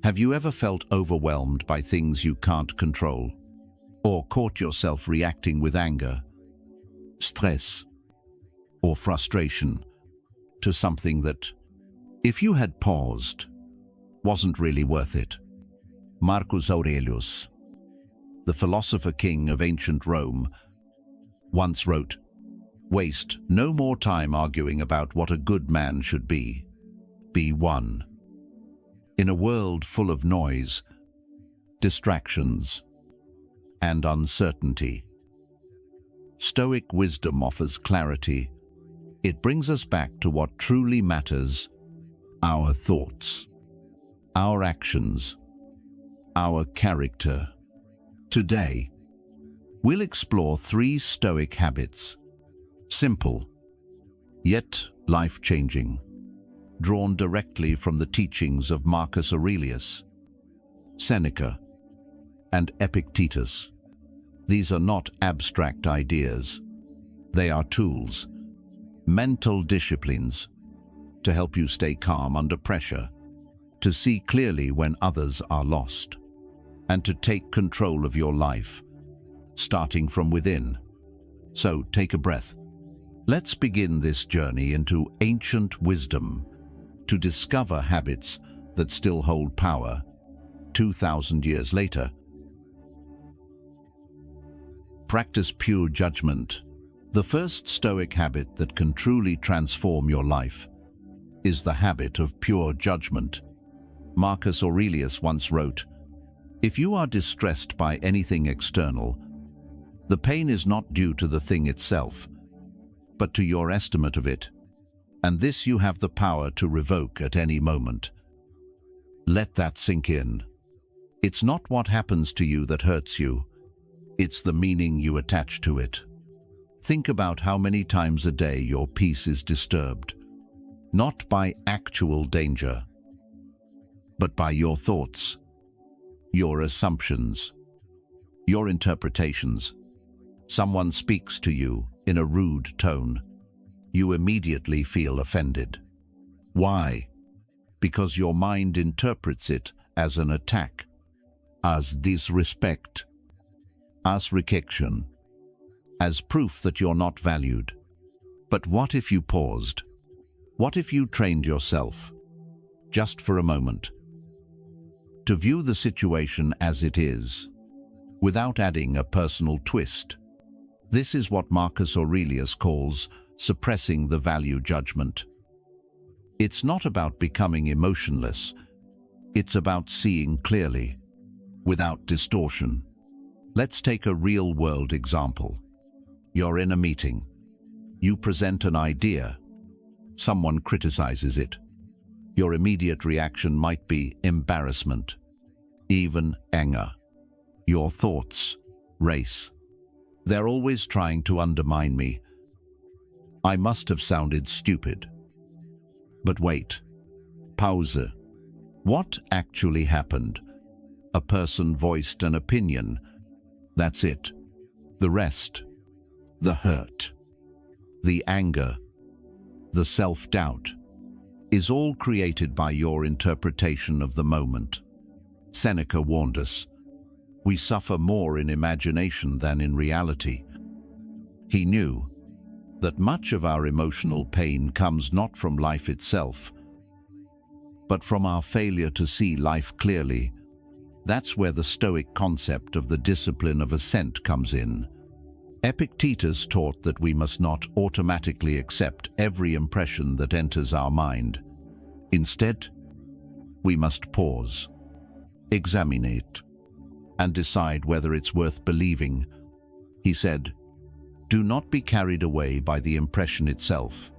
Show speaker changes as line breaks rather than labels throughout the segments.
Have you ever felt overwhelmed by things you can't control? Or caught yourself reacting with anger, stress, or frustration to something that, if you had paused, wasn't really worth it? Marcus Aurelius, the philosopher king of ancient Rome, once wrote, "Waste no more time arguing about what a good man should be. Be one." In a world full of noise, distractions, and uncertainty, Stoic wisdom offers clarity. It brings us back to what truly matters: our thoughts, our actions, our character. Today, we'll explore 3 Stoic habits, simple, yet life-changing, drawn directly from the teachings of Marcus Aurelius, Seneca, and Epictetus. These are not abstract ideas. They are tools, mental disciplines, to help you stay calm under pressure, to see clearly when others are lost, and to take control of your life, starting from within. So take a breath. Let's begin this journey into ancient wisdom to discover habits that still hold power 2,000 years later. Practice pure judgment. The first Stoic habit that can truly transform your life is the habit of pure judgment. Marcus Aurelius once wrote, "If you are distressed by anything external, the pain is not due to the thing itself, but to your estimate of it, and this you have the power to revoke at any moment." Let that sink in. It's not what happens to you that hurts you, it's the meaning you attach to it. Think about how many times a day your peace is disturbed, not by actual danger, but by your thoughts, your assumptions, your interpretations. Someone speaks to you in a rude tone. You immediately feel offended. Why? Because your mind interprets it as an attack, as disrespect, as rejection, as proof that you're not valued. But what if you paused? What if you trained yourself, just for a moment, to view the situation as it is, without adding a personal twist? This is what Marcus Aurelius calls suppressing the value judgment. It's not about becoming emotionless. It's about seeing clearly, without distortion. Let's take a real-world example. You're in a meeting. You present an idea. Someone criticizes it. Your immediate reaction might be embarrassment, even anger. Your thoughts race. They're always trying to undermine me. I must have sounded stupid. But wait. Pause. What actually happened? A person voiced an opinion. That's it. The rest, the hurt, the anger, the self-doubt, is all created by your interpretation of the moment. Seneca warned us, we suffer more in imagination than in reality. He knew that much of our emotional pain comes not from life itself, but from our failure to see life clearly. That's where the Stoic concept of the discipline of assent comes in. Epictetus taught that we must not automatically accept every impression that enters our mind. Instead, we must pause, examine it, and decide whether it's worth believing. He said, "Do not be carried away by the impression itself.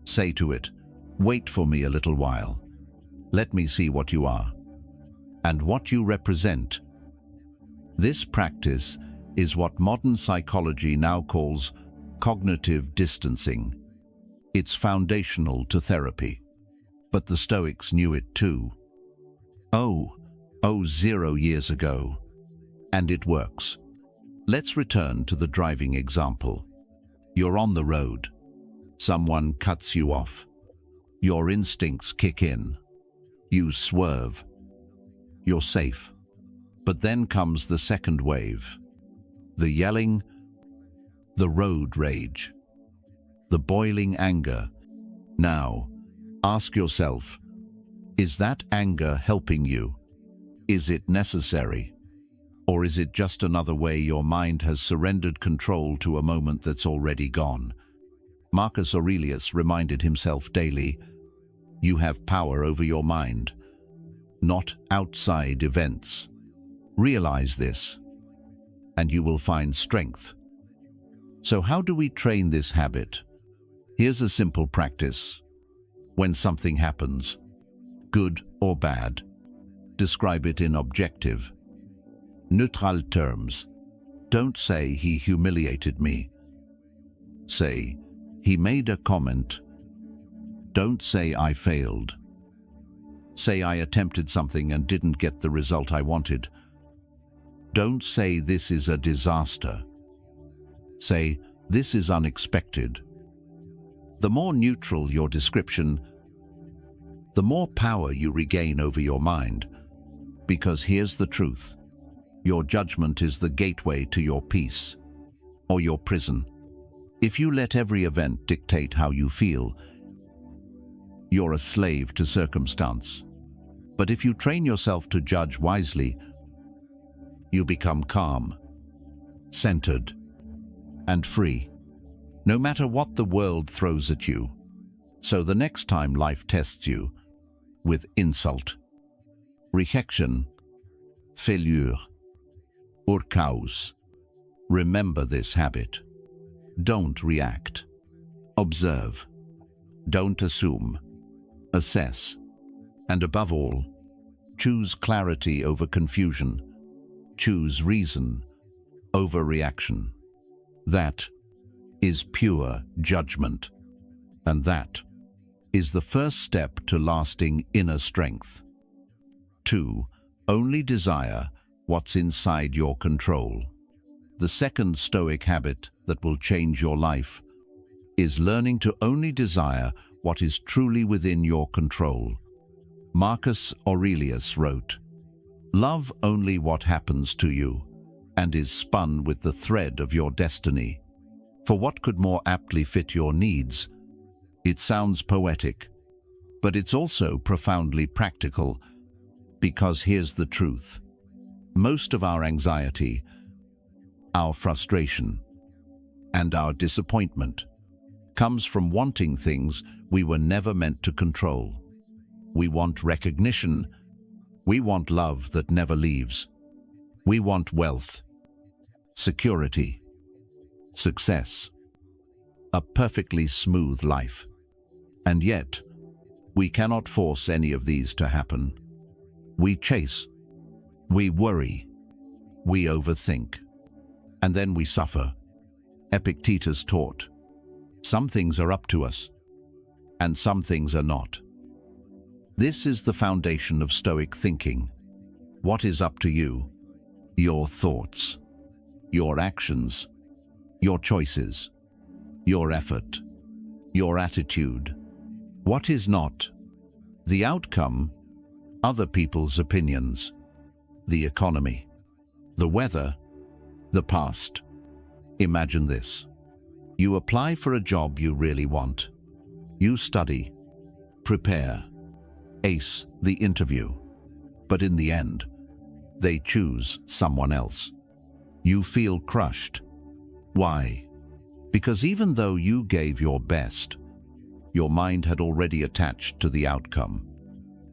Say to it, 'Wait for me a little while. Let me see what you are and what you represent.'" This practice is what modern psychology now calls cognitive distancing. It's foundational to therapy. But the Stoics knew it too. 0 years ago. And it works. Let's return to the driving example. You're on the road. Someone cuts you off. Your instincts kick in. You swerve. you're safe. But then comes the second wave. The yelling, the road rage, the boiling anger. Now, ask yourself, is that anger helping you? Is it necessary? Or is it just another way your mind has surrendered control to a moment that's already gone? Marcus Aurelius reminded himself daily, you have power over your mind, not outside events. Realize this, and you will find strength. So how do we train this habit? Here's a simple practice. When something happens, good or bad, describe it in objective, neutral terms. Don't say he humiliated me. Say, he made a comment. Don't say I failed. Say I attempted something and didn't get the result I wanted. Don't say this is a disaster. Say this is unexpected. The more neutral your description, the more power you regain over your mind. Because here's the truth. Your judgment is the gateway to your peace, or your prison. If you let every event dictate how you feel, you're a slave to circumstance. But if you train yourself to judge wisely, you become calm, centered, and free, no matter what the world throws at you. So the next time life tests you with insult, rejection, failure, or chaos, remember this habit. Don't react. Observe. Don't assume. Assess. And above all, choose clarity over confusion. Choose reason over reaction. That is pure judgment. And that is the first step to lasting inner strength. 2. Only desire what's inside your control. The second Stoic habit that will change your life is learning to only desire what is truly within your control. Marcus Aurelius wrote, "Love only what happens to you and is spun with the thread of your destiny." For what could more aptly fit your needs? It sounds poetic, but it's also profoundly practical, because here's the truth. Most of our anxiety, our frustration, and our disappointment comes from wanting things we were never meant to control. We want recognition. We want love that never leaves. We want wealth, security, success, a perfectly smooth life. And yet, we cannot force any of these to happen. We chase, we worry, we overthink, and then we suffer. Epictetus taught, some things are up to us, and some things are not. This is the foundation of Stoic thinking. What is up to you? Your thoughts, your actions, your choices, your effort, your attitude. What is not? The outcome, other people's opinions, the economy, the weather, the past. Imagine this. You apply for a job you really want. You study, prepare, ace the interview. But in the end, they choose someone else. You feel crushed. Why? Because even though you gave your best, your mind had already attached to the outcome.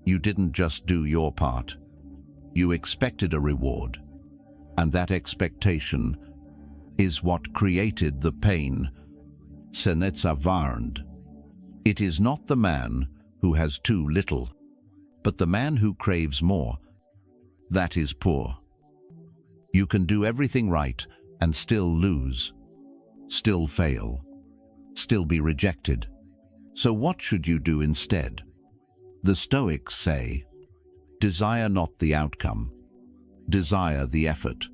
You didn't just do your part. You expected a reward, and that expectation is what created the pain. Seneca warned, it is not the man who has too little, but the man who craves more. That is poor. You can do everything right and still lose, still fail, still be rejected. So what should you do instead? The Stoics say, desire not the outcome, desire the effort.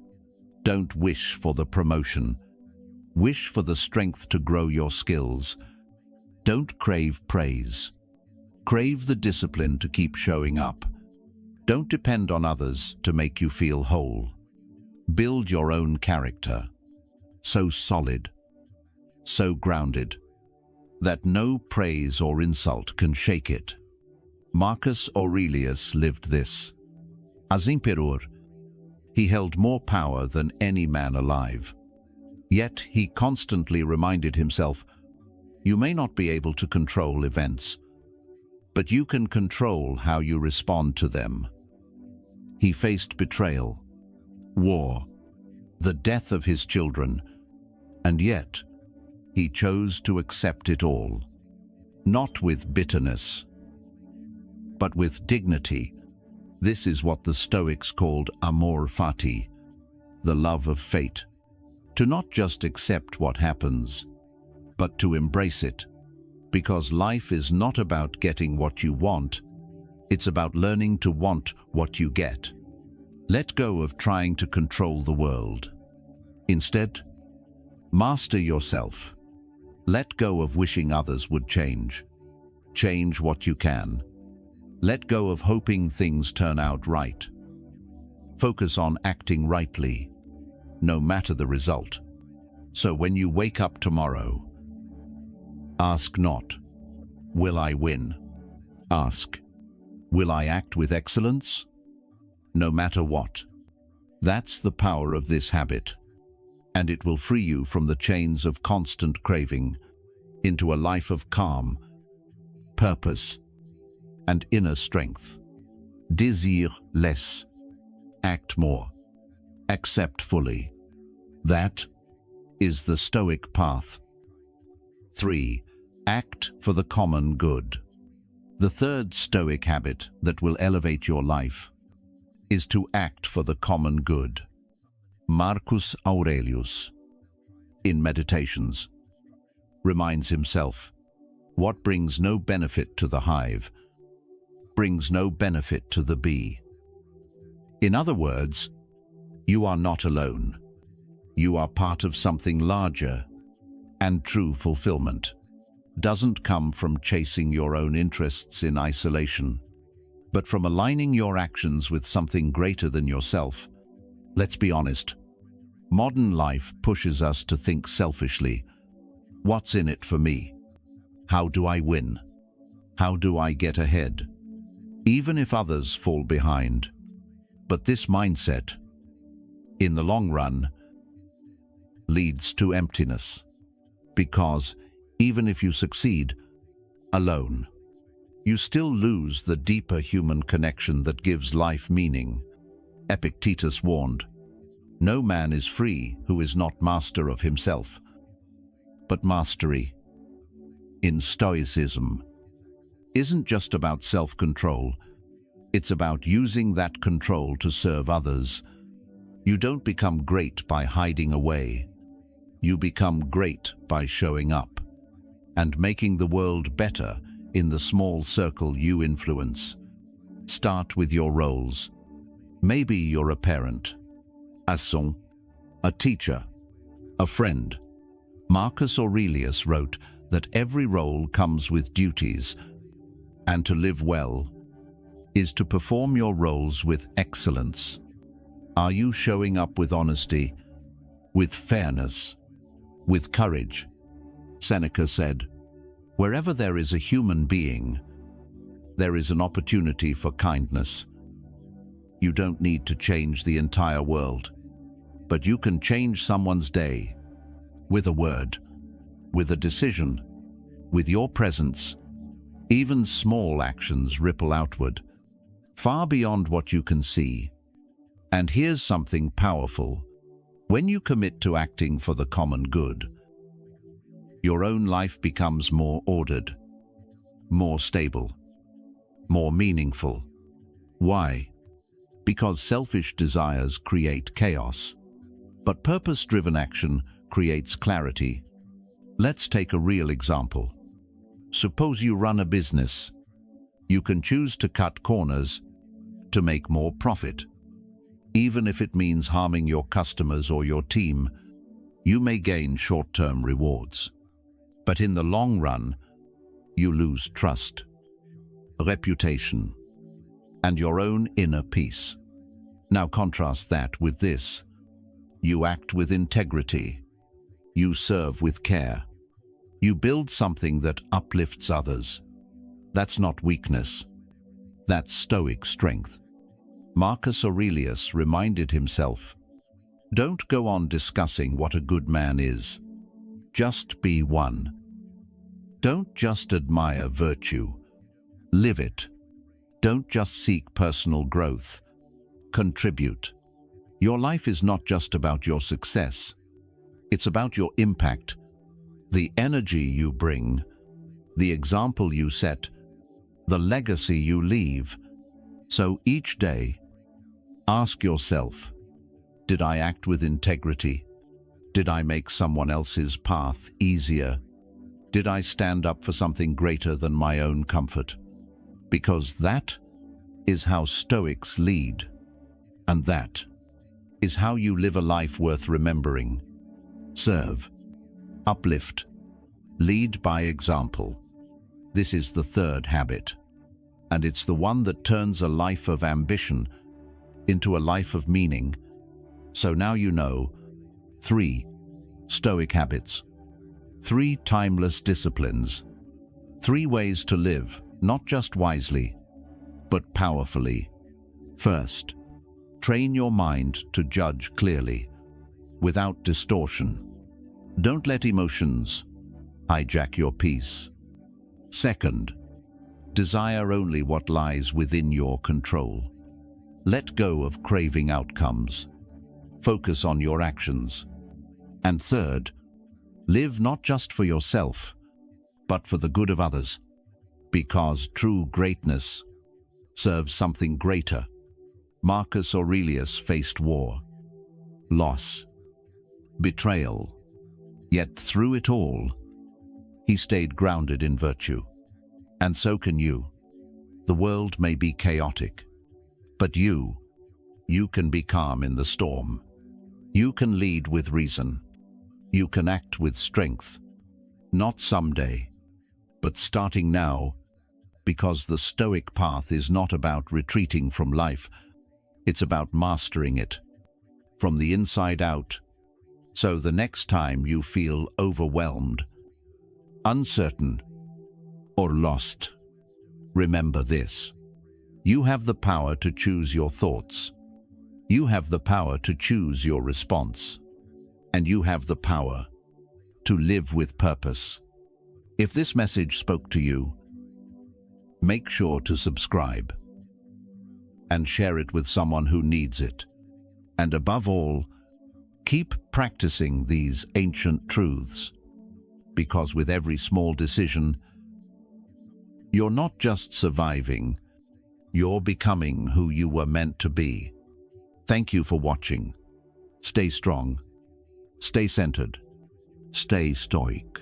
Don't wish for the promotion. Wish for the strength to grow your skills. Don't crave praise. Crave the discipline to keep showing up. Don't depend on others to make you feel whole. Build your own character, so solid, so grounded, that no praise or insult can shake it. Marcus Aurelius lived this. As emperor, he held more power than any man alive. Yet he constantly reminded himself, you may not be able to control events, but you can control how you respond to them. He faced betrayal, war, the death of his children, and yet he chose to accept it all, not with bitterness, but with dignity. This is what the Stoics called amor fati, the love of fate. To not just accept what happens, but to embrace it. Because life is not about getting what you want, it's about learning to want what you get. Let go of trying to control the world. Instead, master yourself. Let go of wishing others would change. Change what you can. Let go of hoping things turn out right. Focus on acting rightly, no matter the result. So when you wake up tomorrow, ask not, will I win? Ask, will I act with excellence? No matter what. That's the power of this habit, and it will free you from the chains of constant craving into a life of calm, purpose, and inner strength. Desire less, act more, accept fully. That is the Stoic path. 3. Act for the common good. The third Stoic habit that will elevate your life is to act for the common good. Marcus Aurelius, in Meditations, reminds himself, what brings no benefit to the hive brings no benefit to the bee. In other words, you are not alone. You are part of something larger, and true fulfillment doesn't come from chasing your own interests in isolation, but from aligning your actions with something greater than yourself. Let's be honest. Modern life pushes us to think selfishly. What's in it for me? How do I win? How do I get ahead? Even if others fall behind. But this mindset, in the long run, leads to emptiness. Because even if you succeed alone, you still lose the deeper human connection that gives life meaning. Epictetus warned, no man is free who is not master of himself. But mastery, in Stoicism, isn't just about self-control. It's about using that control to serve others. You don't become great by hiding away. You become great by showing up and making the world better in the small circle you influence. Start with your roles. Maybe you're a parent, a son, a teacher, a friend. Marcus Aurelius wrote that every role comes with duties, and to live well is to perform your roles with excellence. Are you showing up with honesty, with fairness, with courage? Seneca said, wherever there is a human being, there is an opportunity for kindness. You don't need to change the entire world, but you can change someone's day with a word, with a decision, with your presence. Even small actions ripple outward, far beyond what you can see. And here's something powerful. When you commit to acting for the common good, your own life becomes more ordered, more stable, more meaningful. Why? Because selfish desires create chaos, but purpose-driven action creates clarity. Let's take a real example. Suppose you run a business. You can choose to cut corners to make more profit. Even if it means harming your customers or your team, you may gain short-term rewards. But in the long run, you lose trust, reputation, and your own inner peace. Now contrast that with this. You act with integrity. You serve with care. You build something that uplifts others. That's not weakness. That's Stoic strength. Marcus Aurelius reminded himself, don't go on discussing what a good man is. Just be one. Don't just admire virtue. Live it. Don't just seek personal growth. Contribute. Your life is not just about your success. It's about your impact, the energy you bring, the example you set, the legacy you leave. So each day, ask yourself, did I act with integrity? Did I make someone else's path easier? Did I stand up for something greater than my own comfort? Because that is how Stoics lead, and that is how you live a life worth remembering. Serve, uplift, lead by example. This is the third habit, and it's the one that turns a life of ambition into a life of meaning. So now you know 3 Stoic habits, 3 timeless disciplines, 3 ways to live, not just wisely, but powerfully. First, train your mind to judge clearly, without distortion. Don't let emotions hijack your peace. Second, desire only what lies within your control. Let go of craving outcomes. Focus on your actions. And third, live not just for yourself, but for the good of others, because true greatness serves something greater. Marcus Aurelius faced war, loss, betrayal, yet through it all, he stayed grounded in virtue. And so can you. The world may be chaotic, but you can be calm in the storm. You can lead with reason. You can act with strength. Not someday, but starting now, because the Stoic path is not about retreating from life. It's about mastering it, from the inside out. So the next time you feel overwhelmed, uncertain, or lost, remember this. You have the power to choose your thoughts. You have the power to choose your response. And you have the power to live with purpose. If this message spoke to you, make sure to subscribe and share it with someone who needs it. And above all, keep practicing these ancient truths, because with every small decision, you're not just surviving, you're becoming who you were meant to be. Thank you for watching. Stay strong, stay centered, stay stoic.